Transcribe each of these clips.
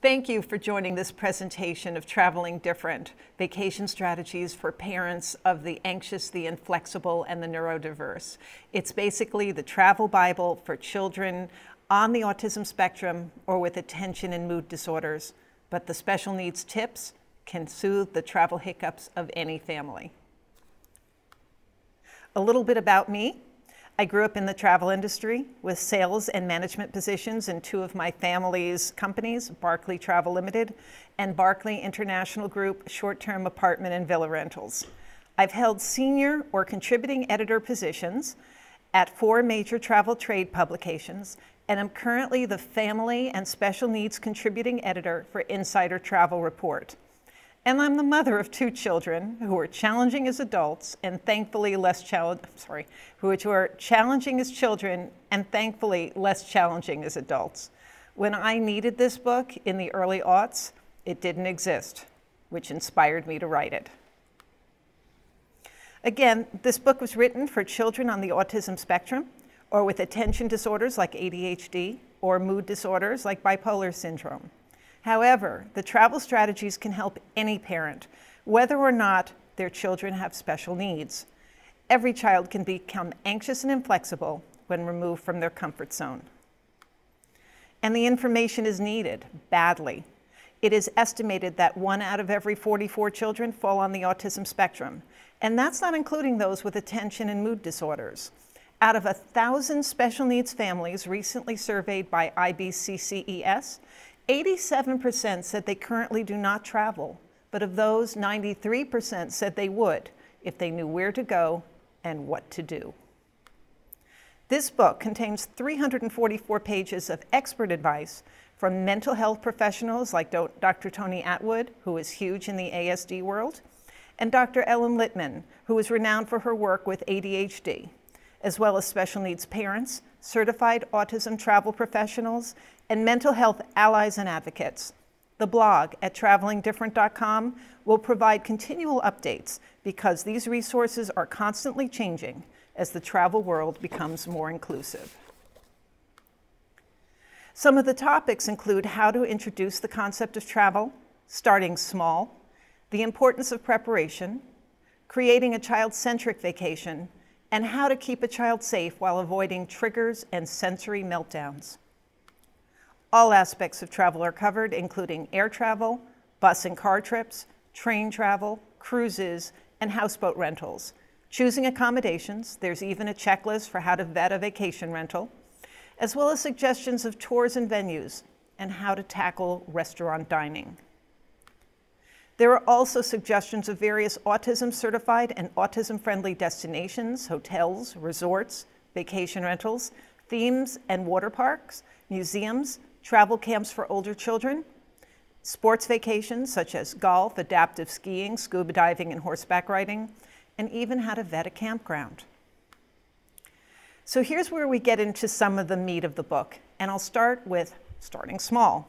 Thank you for joining this presentation of Traveling Different, Vacation Strategies for Parents of the Anxious, the Inflexible, and the Neurodiverse. It's basically the travel Bible for children on the autism spectrum or with attention and mood disorders, but the special needs tips can soothe the travel hiccups of any family. A little bit about me. I grew up in the travel industry with sales and management positions in two of my family's companies, Barclay Travel Limited and Barclay International Group short-term apartment and villa rentals. I've held senior or contributing editor positions at 4 major travel trade publications, and I'm currently the family and special needs contributing editor for Insider Travel Report. And I'm the mother of 2 children who are challenging as adults and thankfully who are challenging as children and thankfully less challenging as adults. When I needed this book in the early aughts, it didn't exist, which inspired me to write it. Again, this book was written for children on the autism spectrum or with attention disorders like ADHD or mood disorders like bipolar syndrome. However, the travel strategies can help any parent, whether or not their children have special needs. Every child can become anxious and inflexible when removed from their comfort zone. And the information is needed badly. It is estimated that 1 out of every 44 children fall on the autism spectrum, and that's not including those with attention and mood disorders. Out of 1,000 special needs families recently surveyed by IBCCES, 87% said they currently do not travel, but of those, 93% said they would if they knew where to go and what to do. This book contains 344 pages of expert advice from mental health professionals like Dr. Tony Atwood, who is huge in the ASD world, and Dr. Ellen Littman, who is renowned for her work with ADHD, as well as special needs parents, certified autism travel professionals, and mental health allies and advocates. The blog at travelingdifferent.com will provide continual updates because these resources are constantly changing as the travel world becomes more inclusive. Some of the topics include how to introduce the concept of travel, starting small, the importance of preparation, creating a child-centric vacation, and how to keep a child safe while avoiding triggers and sensory meltdowns. All aspects of travel are covered, including air travel, bus and car trips, train travel, cruises, and houseboat rentals. Choosing accommodations, there's even a checklist for how to vet a vacation rental, as well as suggestions of tours and venues, and how to tackle restaurant dining. There are also suggestions of various autism-certified and autism-friendly destinations, hotels, resorts, vacation rentals, themes and water parks, museums, travel camps for older children, sports vacations such as golf, adaptive skiing, scuba diving, and horseback riding, and even how to vet a campground. So here's where we get into some of the meat of the book, and I'll start with starting small.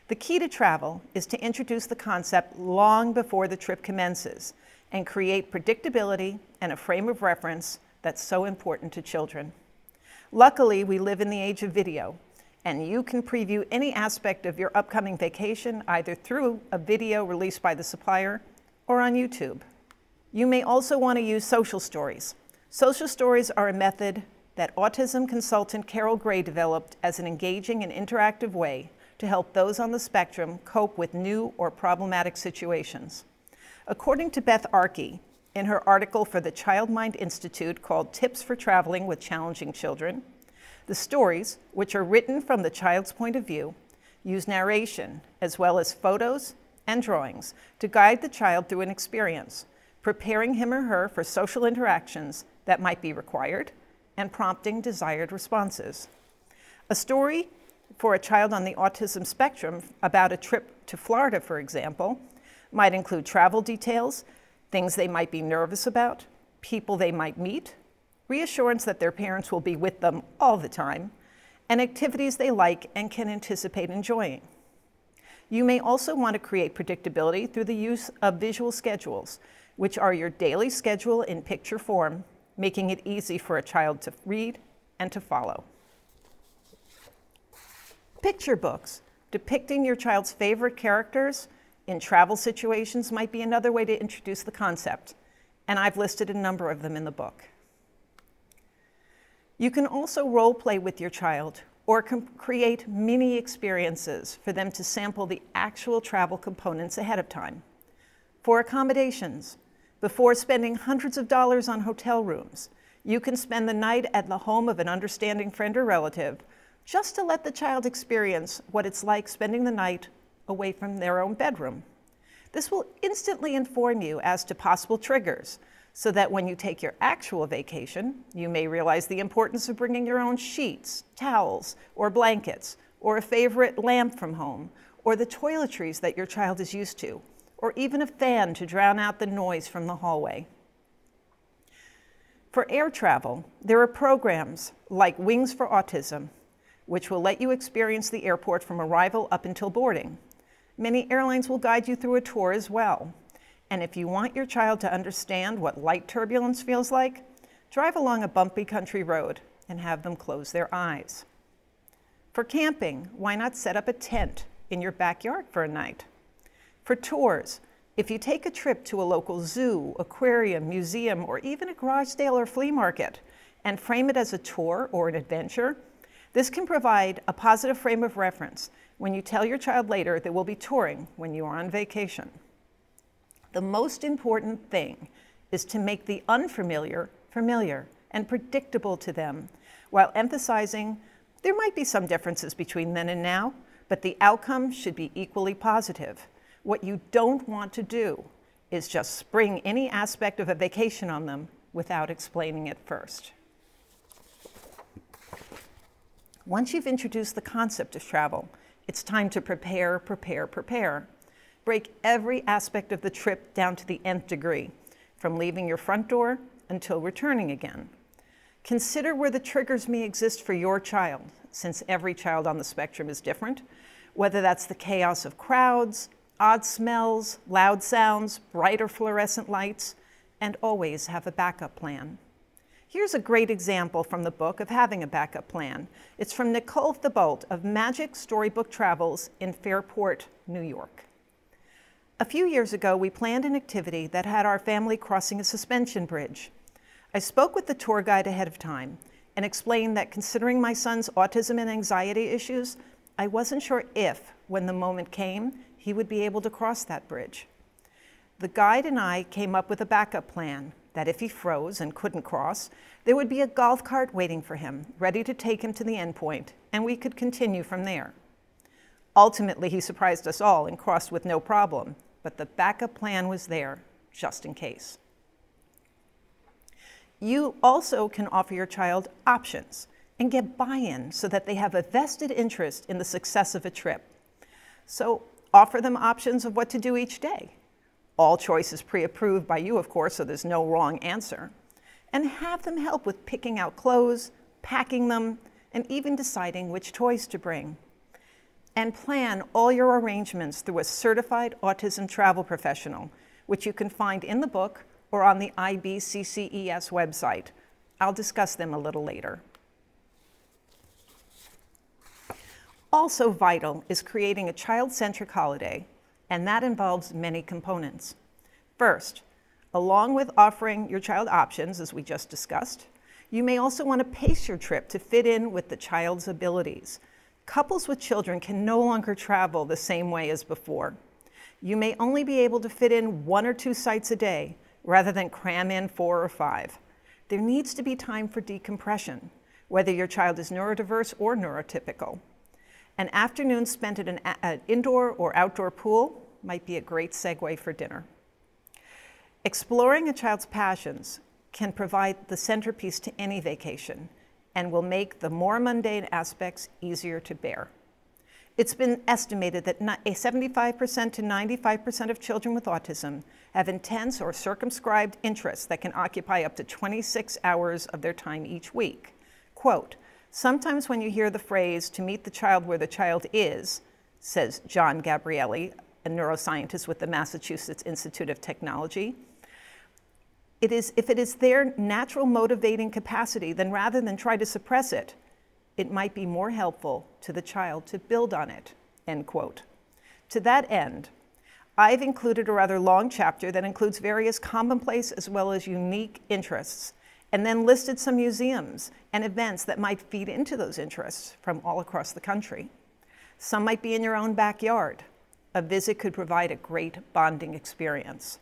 The key to travel is to introduce the concept long before the trip commences and create predictability and a frame of reference that's so important to children. Luckily, we live in the age of video, and you can preview any aspect of your upcoming vacation either through a video released by the supplier or on YouTube. You may also want to use social stories. Social stories are a method that autism consultant Carol Gray developed as an engaging and interactive way to help those on the spectrum cope with new or problematic situations. According to Beth Arkey, in her article for the Child Mind Institute called Tips for Traveling with Challenging Children, the stories, which are written from the child's point of view, use narration as well as photos and drawings to guide the child through an experience, preparing him or her for social interactions that might be required and prompting desired responses. A story for a child on the autism spectrum about a trip to Florida, for example, might include travel details, things they might be nervous about, people they might meet, reassurance that their parents will be with them all the time, and activities they like and can anticipate enjoying. You may also want to create predictability through the use of visual schedules, which are your daily schedule in picture form, making it easy for a child to read and to follow. Picture books Depicting your child's favorite characters in travel situations might be another way to introduce the concept, and I've listed a number of them in the book. You can also role play with your child or create mini experiences for them to sample the actual travel components ahead of time. For accommodations, before spending hundreds of dollars on hotel rooms, you can spend the night at the home of an understanding friend or relative just to let the child experience what it's like spending the night away from their own bedroom. This will instantly inform you as to possible triggers, so that when you take your actual vacation, you may realize the importance of bringing your own sheets, towels, or blankets, or a favorite lamp from home, or the toiletries that your child is used to, or even a fan to drown out the noise from the hallway. For air travel, there are programs like Wings for Autism, which will let you experience the airport from arrival up until boarding. Many airlines will guide you through a tour as well. And if you want your child to understand what light turbulence feels like, drive along a bumpy country road and have them close their eyes. For camping, why not set up a tent in your backyard for a night? For tours, if you take a trip to a local zoo, aquarium, museum, or even a garage sale or flea market and frame it as a tour or an adventure, this can provide a positive frame of reference when you tell your child later they will be touring when you are on vacation. The most important thing is to make the unfamiliar familiar and predictable to them, while emphasizing there might be some differences between then and now, but the outcome should be equally positive. What you don't want to do is just spring any aspect of a vacation on them without explaining it first. Once you've introduced the concept of travel, it's time to prepare. Break every aspect of the trip down to the nth degree, from leaving your front door until returning again. Consider where the triggers may exist for your child, since every child on the spectrum is different, whether that's the chaos of crowds, odd smells, loud sounds, bright or fluorescent lights, and always have a backup plan. Here's a great example from the book of having a backup plan. It's from Nicole Thibault of Magic Storybook Travels in Fairport, New York. A few years ago, we planned an activity that had our family crossing a suspension bridge. I spoke with the tour guide ahead of time and explained that considering my son's autism and anxiety issues, I wasn't sure if, when the moment came, he would be able to cross that bridge. The guide and I came up with a backup plan that if he froze and couldn't cross, there would be a golf cart waiting for him, ready to take him to the end point, and we could continue from there. Ultimately, he surprised us all and crossed with no problem, but the backup plan was there, just in case. You also can offer your child options and get buy-in so that they have a vested interest in the success of a trip. So offer them options of what to do each day. All choices pre-approved by you, of course, so there's no wrong answer. And have them help with picking out clothes, packing them, and even deciding which toys to bring. And plan all your arrangements through a certified autism travel professional, which you can find in the book or on the IBCCES website. I'll discuss them a little later. Also vital is creating a child-centric holiday, and that involves many components. First, along with offering your child options, as we just discussed, you may also want to pace your trip to fit in with the child's abilities. Couples with children can no longer travel the same way as before. You may only be able to fit in 1 or 2 sites a day, rather than cram in 4 or 5. There needs to be time for decompression, whether your child is neurodiverse or neurotypical. An afternoon spent at an indoor or outdoor pool might be a great segue for dinner. Exploring a child's passions can provide the centerpiece to any vacation and will make the more mundane aspects easier to bear. It's been estimated that 75% to 95% of children with autism have intense or circumscribed interests that can occupy up to 26 hours of their time each week. Quote, "Sometimes when you hear the phrase, to meet the child where the child is," says John Gabrielli, a neuroscientist with the Massachusetts Institute of Technology, if it is their natural motivating capacity, then rather than try to suppress it, it might be more helpful to the child to build on it. end quote. To that end, I've included a rather long chapter that includes various commonplace as well as unique interests, and then listed some museums and events that might feed into those interests from all across the country. Some might be in your own backyard. A visit could provide a great bonding experience.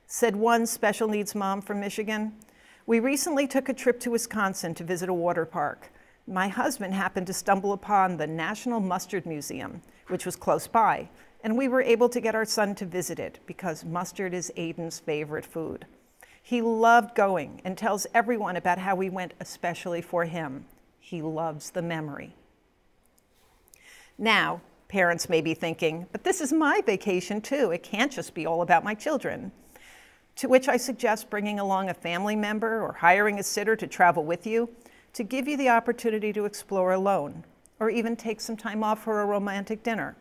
Said one special needs mom from Michigan, "We recently took a trip to Wisconsin to visit a water park. My husband happened to stumble upon the National Mustard Museum, which was close by, and we were able to get our son to visit it because mustard is Aiden's favorite food. He loved going and tells everyone about how we went especially for him. He loves the memory." Now, parents may be thinking, but this is my vacation too. It can't just be all about my children. To which I suggest bringing along a family member or hiring a sitter to travel with you to give you the opportunity to explore alone, or even take some time off for a romantic dinner.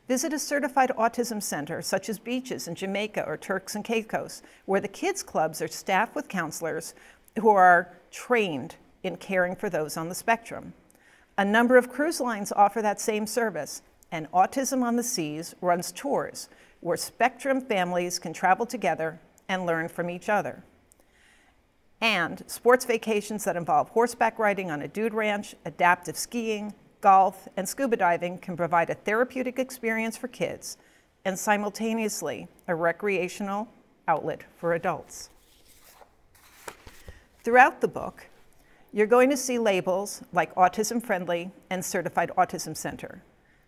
Visit a certified autism center, such as Beaches in Jamaica or Turks and Caicos, where the kids' clubs are staffed with counselors who are trained in caring for those on the spectrum. A number of cruise lines offer that same service, and Autism on the Seas runs tours where spectrum families can travel together and learn from each other. And sports vacations that involve horseback riding on a dude ranch, adaptive skiing, golf, and scuba diving can provide a therapeutic experience for kids and simultaneously a recreational outlet for adults. Throughout the book, you're going to see labels like Autism Friendly and Certified Autism Center.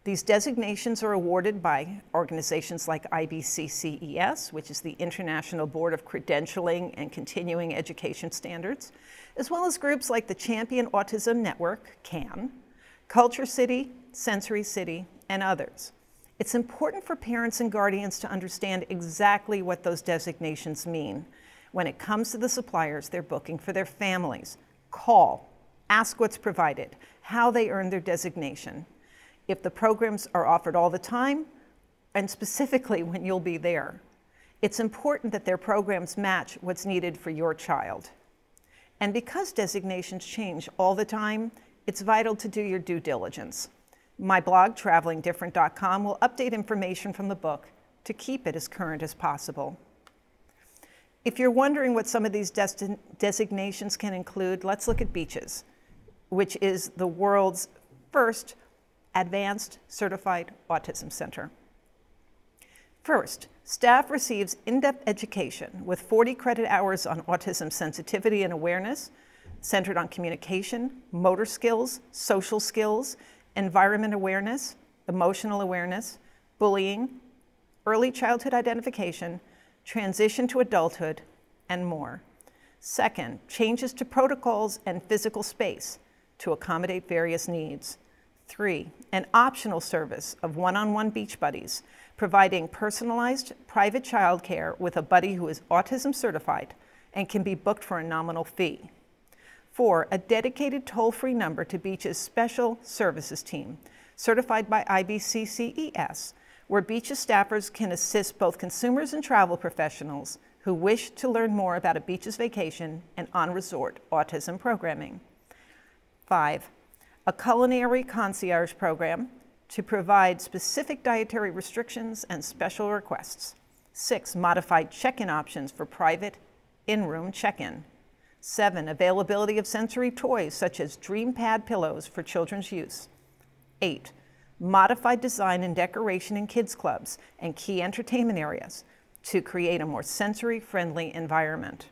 These designations are awarded by organizations like IBCCES, which is the International Board of Credentialing and Continuing Education Standards, as well as groups like the Champion Autism Network, CAN, Culture City, Sensory City, and others. It's important for parents and guardians to understand exactly what those designations mean when it comes to the suppliers they're booking for their families. Call, ask what's provided, how they earn their designation, if the programs are offered all the time, and specifically when you'll be there. It's important that their programs match what's needed for your child. And because designations change all the time, it's vital to do your due diligence. My blog, travelingdifferent.com, will update information from the book to keep it as current as possible. If you're wondering what some of these designations can include, let's look at Beaches, which is the world's first advanced certified autism center. First, staff receives in-depth education with 40 credit hours on autism sensitivity and awareness, centered on communication, motor skills, social skills, environment awareness, emotional awareness, bullying, early childhood identification, transition to adulthood, and more. Second, changes to protocols and physical space to accommodate various needs. 3, an optional service of one-on-one beach buddies, providing personalized private childcare with a buddy who is autism certified and can be booked for a nominal fee. 4, a dedicated toll-free number to Beach's Special Services Team, certified by IBCCES, where Beach's staffers can assist both consumers and travel professionals who wish to learn more about a Beach's vacation and on-resort autism programming. 5, a culinary concierge program to provide specific dietary restrictions and special requests. 6, modified check-in options for private in-room check-in. 7, availability of sensory toys such as Dream Pad pillows for children's use. 8, modified design and decoration in kids clubs and key entertainment areas to create a more sensory-friendly environment.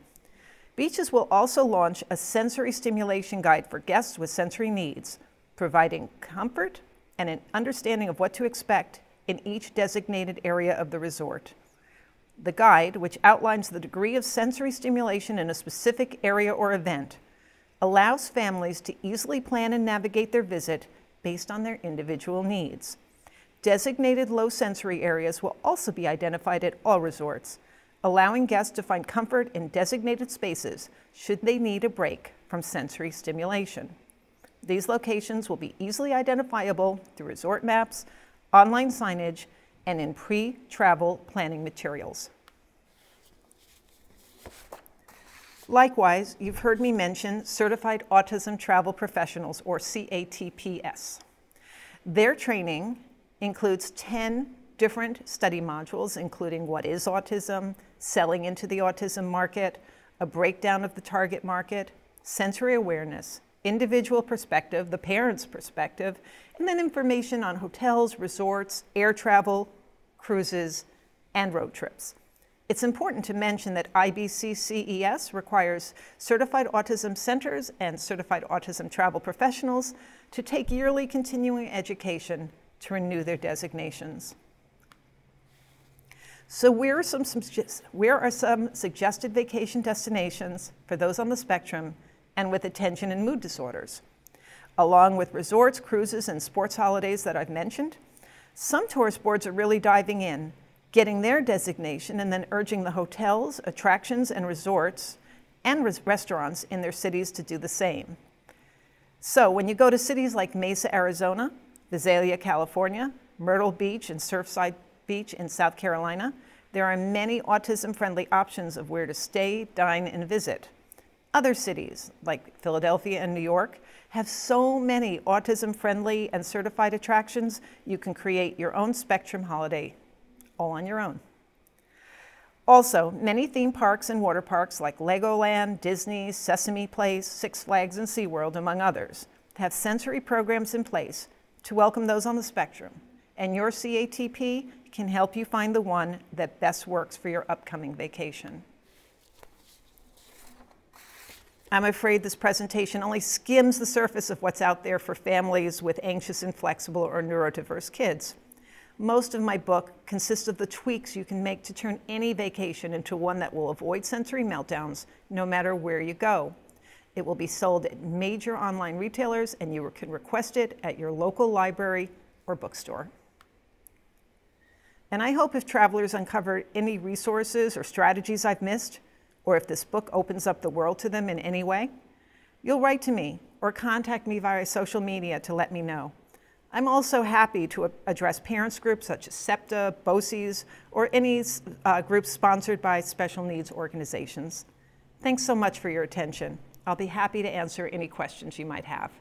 Beaches will also launch a sensory stimulation guide for guests with sensory needs, providing comfort and an understanding of what to expect in each designated area of the resort. The guide, which outlines the degree of sensory stimulation in a specific area or event, allows families to easily plan and navigate their visit based on their individual needs. Designated low sensory areas will also be identified at all resorts, allowing guests to find comfort in designated spaces should they need a break from sensory stimulation. These locations will be easily identifiable through resort maps, online signage, and in pre-travel planning materials. Likewise, you've heard me mention Certified Autism Travel Professionals, or CATPS. Their training includes 10 different study modules, including what is autism, selling into the autism market, a breakdown of the target market, sensory awareness, individual perspective, the parent's perspective, and then information on hotels, resorts, air travel, cruises, and road trips. It's important to mention that IBCCES requires certified autism centers and certified autism travel professionals to take yearly continuing education to renew their designations. So where are some suggested vacation destinations for those on the spectrum and with attention and mood disorders? Along with resorts, cruises, and sports holidays that I've mentioned, some tourist boards are really diving in, getting their designation, and then urging the hotels, attractions, and resorts and restaurants in their cities to do the same. So when you go to cities like Mesa, Arizona, Visalia, California, Myrtle Beach, and Surfside Beach in South Carolina, there are many autism-friendly options of where to stay, dine, and visit. Other cities, like Philadelphia and New York, have so many autism-friendly and certified attractions, you can create your own spectrum holiday all on your own. Also, many theme parks and water parks like Legoland, Disney, Sesame Place, Six Flags, and SeaWorld, among others, have sensory programs in place to welcome those on the spectrum, and your CATP can help you find the one that best works for your upcoming vacation. I'm afraid this presentation only skims the surface of what's out there for families with anxious, inflexible, or neurodiverse kids. Most of my book consists of the tweaks you can make to turn any vacation into one that will avoid sensory meltdowns no matter where you go. It will be sold at major online retailers, and you can request it at your local library or bookstore. And I hope if travelers uncover any resources or strategies I've missed, or if this book opens up the world to them in any way, you'll write to me or contact me via social media to let me know. I'm also happy to address parents groups such as SEPTA, BOCES, or any groups sponsored by special needs organizations. Thanks so much for your attention. I'll be happy to answer any questions you might have.